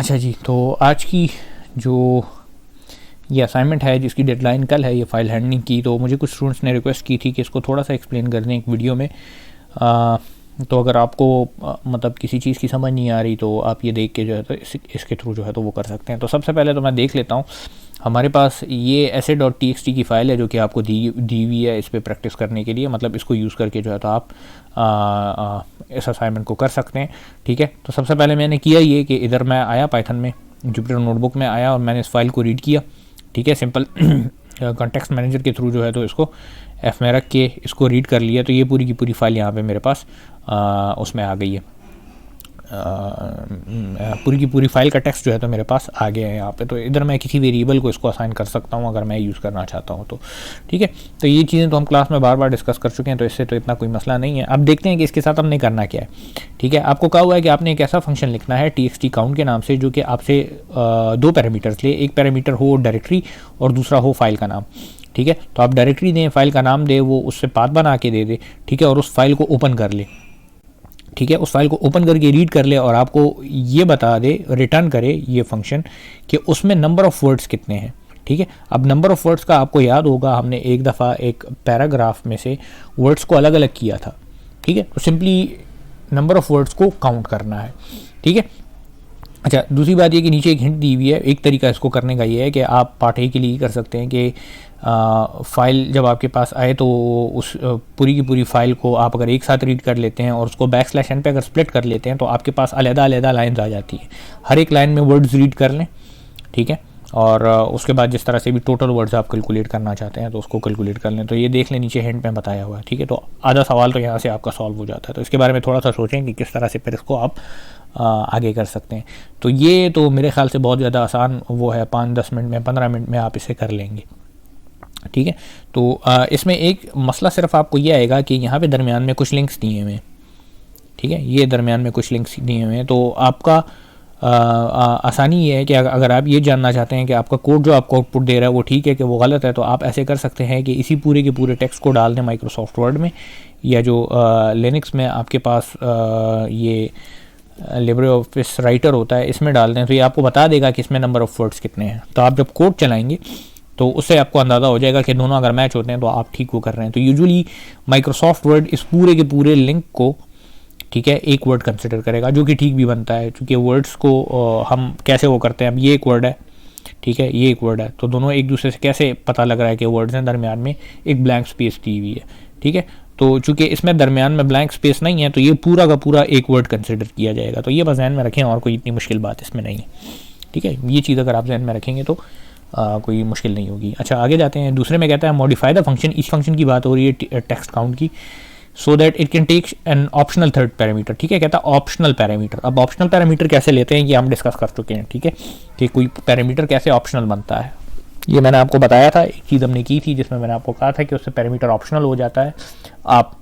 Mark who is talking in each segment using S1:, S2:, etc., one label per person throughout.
S1: अच्छा जी, तो आज की जो ये असाइनमेंट है जिसकी डेडलाइन कल है, ये फ़ाइल हैंडलिंग की, तो मुझे कुछ स्टूडेंट्स ने रिक्वेस्ट की थी कि इसको थोड़ा सा एक्सप्लेन कर दें एक वीडियो में। तो अगर आपको मतलब किसी चीज़ की समझ नहीं आ रही तो आप ये देख के जो है तो इसके थ्रू जो है तो वो कर सकते हैं। तो सबसे पहले तो मैं देख लेता हूँ, हमारे पास ये essay.txt की फ़ाइल है जो कि आपको दी हुई है इस पर प्रैक्टिस करने के लिए, मतलब इसको यूज़ करके जो है तो आप इस असाइनमेंट को कर सकते हैं। ठीक है, तो सबसे पहले मैंने किया ये कि इधर मैं आया पाइथन में, जुपिटर नोटबुक में आया और मैंने इस फाइल को रीड किया। ठीक है, सिंपल कॉन्टेक्स्ट मैनेजर के थ्रू जो है तो इसको एफ में रख के इसको रीड कर लिया। तो ये पूरी की पूरी फाइल यहाँ पे मेरे पास उसमें आ गई है, पूरी की पूरी फाइल का टेक्स्ट जो है तो मेरे पास आ गया है यहाँ पे। तो इधर मैं किसी वेरिएबल को इसको असाइन कर सकता हूँ अगर मैं यूज़ करना चाहता हूँ तो। ठीक है, तो ये चीज़ें तो हम क्लास में बार बार डिस्कस कर चुके हैं, तो इससे तो इतना कोई मसला नहीं है। अब देखते हैं कि इसके साथ हमने करना क्या है। ठीक है, आपको कहा हुआ है कि आपने एक ऐसा फंक्शन लिखना है txt काउंट के नाम से जो कि आपसे दो पैरामीटर्स ले, एक पैरामीटर हो डायरेक्टरी और दूसरा हो फाइल का नाम। ठीक है, तो आप डायरेक्टरी दें, फाइल का नाम दे, वो उससे पाथ बना के दे दे। ठीक है, और उस फाइल को ओपन कर ले। ठीक है, उस फाइल को ओपन करके रीड कर ले और आपको ये बता दे, रिटर्न करे ये फंक्शन कि उसमें नंबर ऑफ़ वर्ड्स कितने हैं। ठीक है, अब नंबर ऑफ़ वर्ड्स का आपको याद होगा हमने एक दफ़ा एक पैराग्राफ में से वर्ड्स को अलग अलग किया था। ठीक है, तो सिंपली नंबर ऑफ़ वर्ड्स को काउंट करना है। ठीक है, अच्छा, दूसरी बात ये कि नीचे एक हिंट दी हुई है। एक तरीका इसको करने का ये है कि आप पार्ट ए के लिए कर सकते हैं कि फ़ाइल जब आपके पास आए तो उस पूरी की पूरी फ़ाइल को आप अगर एक साथ रीड कर लेते हैं और उसको \n पे अगर स्प्लिट कर लेते हैं तो आपके पास अलग-अलग लाइन्स आ जाती हैं। हर एक लाइन में वर्ड्स रीड कर लें। ठीक है, और उसके बाद जिस तरह से भी टोटल वर्ड्स आप कैलकुलेट करना चाहते हैं तो उसको कैलकुलेट कर लें। तो ये देख लें, नीचे हिंट में बताया हुआ है। ठीक है, तो आधा सवाल तो यहाँ से आपका सॉल्व हो जाता है। तो इसके बारे में थोड़ा सा सोचें कि किस तरह से फिर इसको आप आगे कर सकते हैं। तो ये तो मेरे ख्याल से बहुत ज़्यादा आसान वो है, 5-10 मिनट में 15 मिनट में आप इसे कर लेंगे। ठीक है, तो इसमें एक मसला सिर्फ आपको ये आएगा कि यहाँ पे दरमियान में कुछ लिंक्स दिए हुए हैं। ठीक है, ये दरमियान में कुछ लिंक्स दिए हुए हैं। तो आपका आसानी ये है कि अगर आप ये जानना चाहते हैं कि आपका कोड जो आपको आउटपुट दे रहा है वो ठीक है कि वो गलत है, तो आप ऐसे कर सकते हैं कि इसी पूरे के पूरे टेक्स्ट को डाल दें माइक्रोसॉफ्ट वर्ड में, या जो लिनक्स में आपके पास ये लिब्रे ऑफिस राइटर होता है इसमें डाल दें, तो ये आपको बता देगा कि इसमें नंबर ऑफ़ वर्ड्स कितने हैं। तो आप जब कोड चलाएंगे तो उससे आपको अंदाज़ा हो जाएगा कि दोनों अगर मैच होते हैं तो आप ठीक वो कर रहे हैं। तो यूजुअली माइक्रोसॉफ्ट वर्ड इस पूरे के पूरे लिंक को, ठीक है, एक वर्ड कंसिडर करेगा, जो कि ठीक भी बनता है, क्योंकि वर्ड्स को हम कैसे वो करते हैं, अब ये एक वर्ड है, ठीक है, ये एक वर्ड है, तो दोनों एक दूसरे से कैसे पता लग रहा है कि वर्ड्स हैं, दरमियान में एक ब्लैंक स्पेस दी हुई है। ठीक है, तो चूंकि इसमें दरमियान में ब्लैंक स्पेस नहीं है तो ये पूरा का पूरा एक वर्ड कंसिडर किया जाएगा। तो ये बस ध्यान में रखें, और कोई इतनी मुश्किल बात इसमें नहीं है। ठीक है, ये चीज़ अगर आप ध्यान में रखेंगे तो कोई मुश्किल नहीं होगी। अच्छा, आगे जाते हैं। दूसरे में कहता है मॉडिफाई द फंक्शन। इस फंक्शन की बात हो रही है टेक्स्ट काउंट की, so that it can take an optional third parameter. ठीक है, कहता है ऑप्शनल पैरामीटर। अब ऑप्शनल पैरामीटर कैसे लेते हैं ये हम डिस्कस कर चुके हैं। ठीक है, कि कोई पैरामीटर कैसे ऑप्शनल बनता है, ये मैंने आपको बताया था। एक चीज़ हमने की थी जिसमें मैंने आपको कहा था कि उससे पैरामीटर ऑप्शनल हो जाता है। आप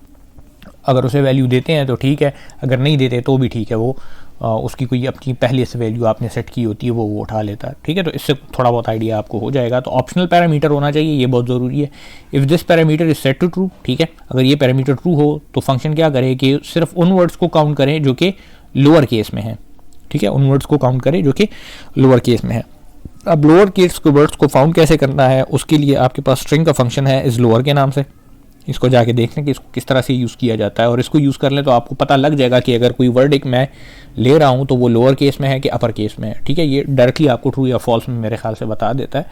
S1: अगर उसे वैल्यू देते हैं तो ठीक है, अगर नहीं देते तो भी ठीक है, वो उसकी कोई अपनी पहले से वैल्यू आपने सेट की होती है वो उठा लेता है। ठीक है, तो इससे थोड़ा बहुत आइडिया आपको हो जाएगा। तो ऑप्शनल पैरामीटर होना चाहिए, ये बहुत ज़रूरी है। If this parameter is set to true, ठीक है, अगर ये पैरामीटर ट्रू हो तो फंक्शन क्या करे कि सिर्फ उन वर्ड्स को काउंट करें जो कि लोअर केस में है। ठीक है, उन वर्ड्स को काउंट करें जो कि लोअर केस में है। अब लोअर केस के वर्ड्स को फाउंड कैसे करना है, उसके लिए आपके पास स्ट्रिंग का फंक्शन है इस लोअर के नाम से। इसको जाके देख लें कि इसको किस तरह से यूज़ किया जाता है, और इसको यूज़ कर लें तो आपको पता लग जाएगा कि अगर कोई वर्ड एक मैं ले रहा हूँ तो वो लोअर केस में है कि अपर केस में है। ठीक है, ये डायरेक्टली आपको ट्रू या फॉल्स में मेरे ख्याल से बता देता है।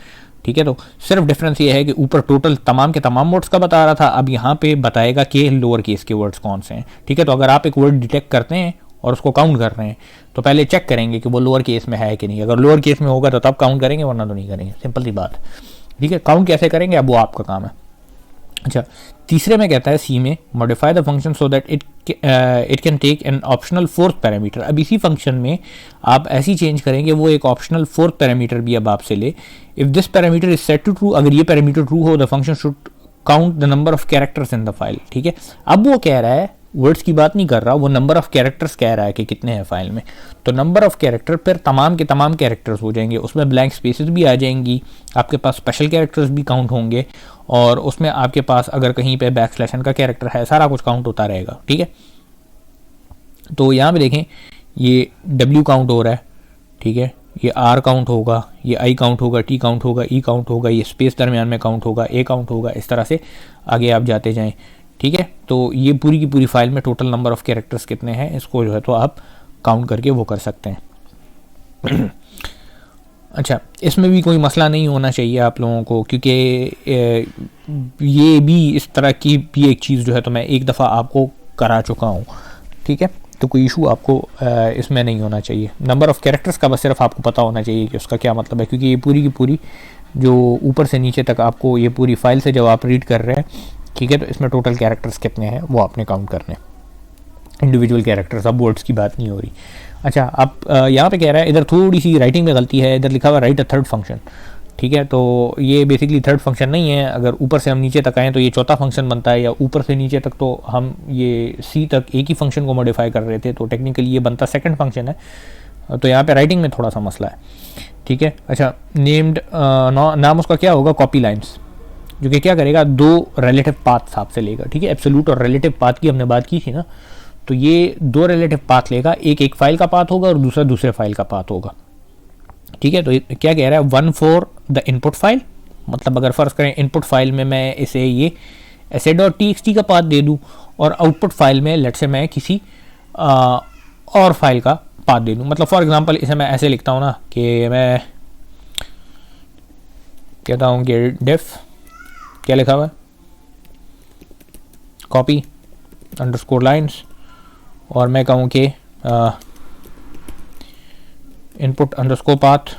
S1: ठीक है, तो सिर्फ डिफरेंस ये है कि ऊपर टोटल तमाम के तमाम वर्ड्स का बता रहा था, अब यहाँ पे बताएगा कि लोअर केस के वर्ड्स कौन से हैं। ठीक है, तो अगर आप एक वर्ड डिटेक्ट करते हैं और उसको काउंट कर रहे हैं तो पहले चेक करेंगे कि वो लोअर केस में है कि नहीं। अगर लोअर केस में होगा तो तब काउंट करेंगे, वरना तो नहीं करेंगे। सिंपल सी बात। ठीक है, काउंट कैसे करेंगे अब वो आपका काम है। अच्छा, तीसरे में कहता है सी में modify the function so that it can take an optional fourth parameter. अब इसी फंक्शन में आप ऐसी चेंज करेंगे वो एक ऑप्शनल फोर्थ पैरामीटर भी अब आपसे ले। If this parameter is set to true, अगर ये पैरामीटर ट्रू हो the function should count the number of characters in the file. ठीक है, अब वो कह रहा है, वर्ड्स की बात नहीं कर रहा, वो नंबर ऑफ कैरेक्टर्स कह रहा है कि कितने हैं फाइल में। तो नंबर ऑफ कैरेक्टर फिर तमाम के तमाम कैरेक्टर्स हो जाएंगे, उसमें ब्लैंक स्पेसेस भी आ जाएंगी, आपके पास स्पेशल कैरेक्टर्स भी काउंट होंगे, और उसमें आपके पास अगर कहीं पे \n का कैरेक्टर है, सारा कुछ काउंट होता रहेगा। ठीक है, तो यहाँ पे देखें ये W काउंट हो रहा है। ठीक है, ये आर काउंट होगा, ये आई काउंट होगा, टी काउंट होगा, ई काउंट होगा, ये स्पेस दरमियान में काउंट होगा, ए काउंट होगा, इस तरह से आगे आप जाते जाएं। ठीक है, तो ये पूरी की पूरी फाइल में टोटल नंबर ऑफ़ कैरेक्टर्स कितने हैं इसको जो है तो आप काउंट करके वो कर सकते हैं। अच्छा, इसमें भी कोई मसला नहीं होना चाहिए आप लोगों को, क्योंकि ये भी इस तरह की भी एक चीज़ जो है तो मैं एक दफ़ा आपको करा चुका हूँ। ठीक है, तो कोई इशू आपको इसमें नहीं होना चाहिए। नंबर ऑफ़ कैरेक्टर्स का बस सिर्फ आपको पता होना चाहिए कि उसका क्या मतलब है, क्योंकि ये पूरी की पूरी जो ऊपर से नीचे तक आपको ये पूरी फाइल से जब आप रीड कर रहे हैं, ठीक है, तो इसमें टोटल कैरेक्टर्स कितने हैं वो आपने काउंट करने, इंडिविजुअल कैरेक्टर्स, अब वर्ड्स की बात नहीं हो रही। अच्छा, आप यहाँ पे कह रहा है इधर थोड़ी सी राइटिंग में गलती है, इधर लिखा हुआ राइट अ थर्ड फंक्शन। ठीक है, तो ये बेसिकली थर्ड फंक्शन नहीं है। अगर ऊपर से हम नीचे तक आएँ तो ये चौथा फंक्शन बनता है, या ऊपर से नीचे तक तो हम ये सी तक एक ही फंक्शन को मॉडिफाई कर रहे थे, तो टेक्निकली ये बनता सेकंड फंक्शन है। तो यहाँ पे राइटिंग में थोड़ा सा मसला है। ठीक है, अच्छा, नेम्ड नाम उसका क्या होगा, कॉपी लाइन्स, जो कि क्या करेगा, दो रिलेटिव पाथ्स आपसे लेगा। ठीक है, एब्सोल्यूट और रिलेटिव पाथ की हमने बात की थी ना, तो ये दो रिलेटिव पाथ लेगा, एक फाइल का पाथ होगा और दूसरा दूसरे फाइल का पाथ होगा। ठीक है, तो क्या कह रहा है, 1 फॉर द इनपुट फाइल, मतलब अगर फ़र्ज़ करें इनपुट फाइल में मैं इसे ये essay.txt का पाथ दे दूँ और आउटपुट फाइल में लेट से मैं किसी और फाइल का पाथ दे दूँ। मतलब फॉर एग्जांपल इसे मैं ऐसे लिखता हूँ ना कि मैं कहता हूँ कि डेफ, क्या लिखा हुआ है, कॉपी अंडरस्कोर लाइन्स, और मैं कहूँ कि इनपुट अंडरस्कोर पाथ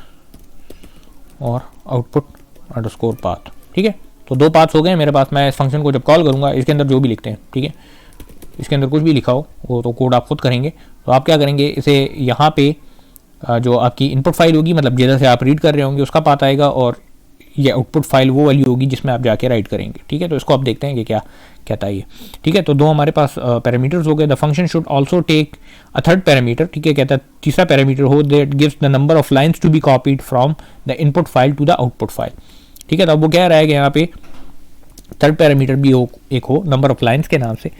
S1: और आउटपुट अंडरस्कोर पाथ। ठीक है, तो दो पाथ्स हो गए मेरे पास। मैं इस फंक्शन को जब कॉल करूँगा, इसके अंदर जो भी लिखते हैं, ठीक है, इसके अंदर कुछ भी लिखा हो वो तो कोड आप खुद करेंगे। तो आप क्या करेंगे, इसे यहाँ पे जो आपकी इनपुट फाइल होगी, मतलब जिधर से आप रीड कर रहे होंगे उसका पाथ आएगा, और ये आउटपुट फाइल वो वाली होगी जिसमें आप जाके राइट करेंगे। ठीक है, तो इसको आप देखते हैं कि क्या कहता है ये। ठीक है, तो दो हमारे पास पैरामीटर्स हो गए। The function should also take a third parameter. ठीक है, कहता है तीसरा पैरामीटर हो that gives the number of lines to be copied from the input file to the output file. ठीक है, तो अब वो कह रहा है कि यहाँ पे थर्ड पैरामीटर भी एक हो नंबर ऑफ लाइन्स के नाम से।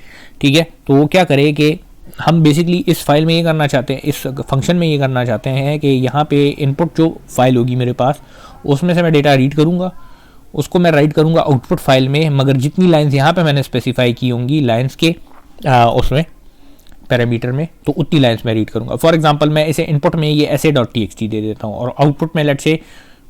S1: ठीक है, तो वो क्या करे कि हम बेसिकली इस फाइल में ये करना चाहते हैं, इस फंक्शन में ये करना चाहते हैं कि यहाँ पे इनपुट जो फाइल होगी मेरे पास, उसमें से मैं डेटा रीड करूँगा, उसको मैं राइट करूँगा आउटपुट फाइल में, मगर जितनी लाइन्स यहाँ पे मैंने स्पेसिफाई की होंगी लाइन्स के उसमें पैरामीटर में, तो उतनी लाइन्स मैं रीड करूँगा। फॉर एग्जांपल मैं इसे इनपुट में ये essay.txt दे देता हूँ और आउटपुट में लेट से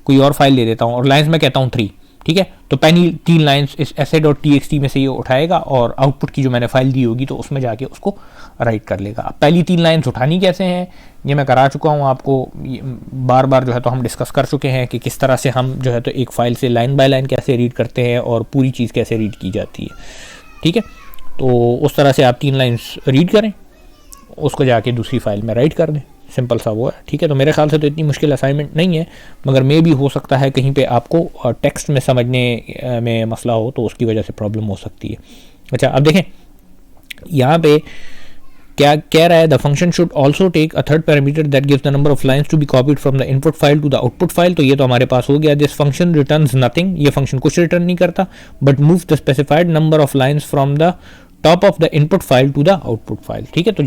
S1: कोई और फाइल दे देता हूँ, और लाइन्स में कहता हूँ 3। ठीक है, तो पहली 3 लाइन्स इस essay.txt में से ये उठाएगा और आउटपुट की जो मैंने फाइल दी होगी तो उसमें जाके उसको राइट कर लेगा। अब पहली 3 लाइन्स उठानी कैसे हैं, ये मैं करा चुका हूँ आपको, बार बार जो है तो हम डिस्कस कर चुके हैं कि किस तरह से हम जो है तो एक फ़ाइल से लाइन बाय लाइन कैसे रीड करते हैं और पूरी चीज़ कैसे रीड की जाती है। ठीक है, तो उस तरह से आप 3 लाइन्स रीड करें, उसको जाके दूसरी फाइल में राइट कर दें, सिंपल सा वो है। ठीक है, तो मेरे ख्याल से तो इतनी मुश्किल असाइनमेंट नहीं है, मगर मे भी हो सकता है कहीं पे आपको टेक्स्ट में समझने में मसला हो तो उसकी वजह से प्रॉब्लम हो सकती है। अच्छा, अब देखें यहाँ पे क्या कह रहा है, the function should also take a third parameter that gives the number of lines to be copied from the input file to the output file. तो ये तो हमारे पास हो गया। दिस फंक्शन रिटर्न्स नथिंग, ये फंक्शन कुछ रिटर्न नहीं करता, but move the specified number of lines from the top of the input file to the output file. ठीक है, तो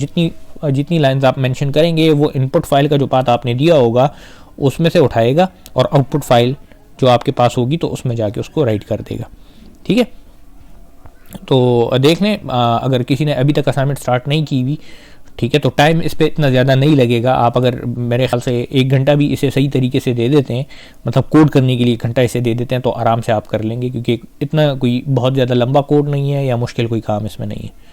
S1: जितनी लाइन्स आप मेंशन करेंगे वो इनपुट फाइल का जो पाथ आपने दिया होगा उसमें से उठाएगा और आउटपुट फाइल जो आपके पास होगी तो उसमें जाके उसको राइट कर देगा। ठीक है, तो देख लें, अगर किसी ने अभी तक असाइनमेंट स्टार्ट नहीं की हुई, ठीक है, तो टाइम इस पर इतना ज़्यादा नहीं लगेगा। आप अगर मेरे ख्याल से 1 घंटा भी इसे सही तरीके से दे देते हैं, मतलब कोड करने के लिए 1 घंटा इसे दे देते हैं, तो आराम से आप कर लेंगे, क्योंकि इतना कोई बहुत ज़्यादा लंबा कोड नहीं है या मुश्किल कोई काम इसमें नहीं है।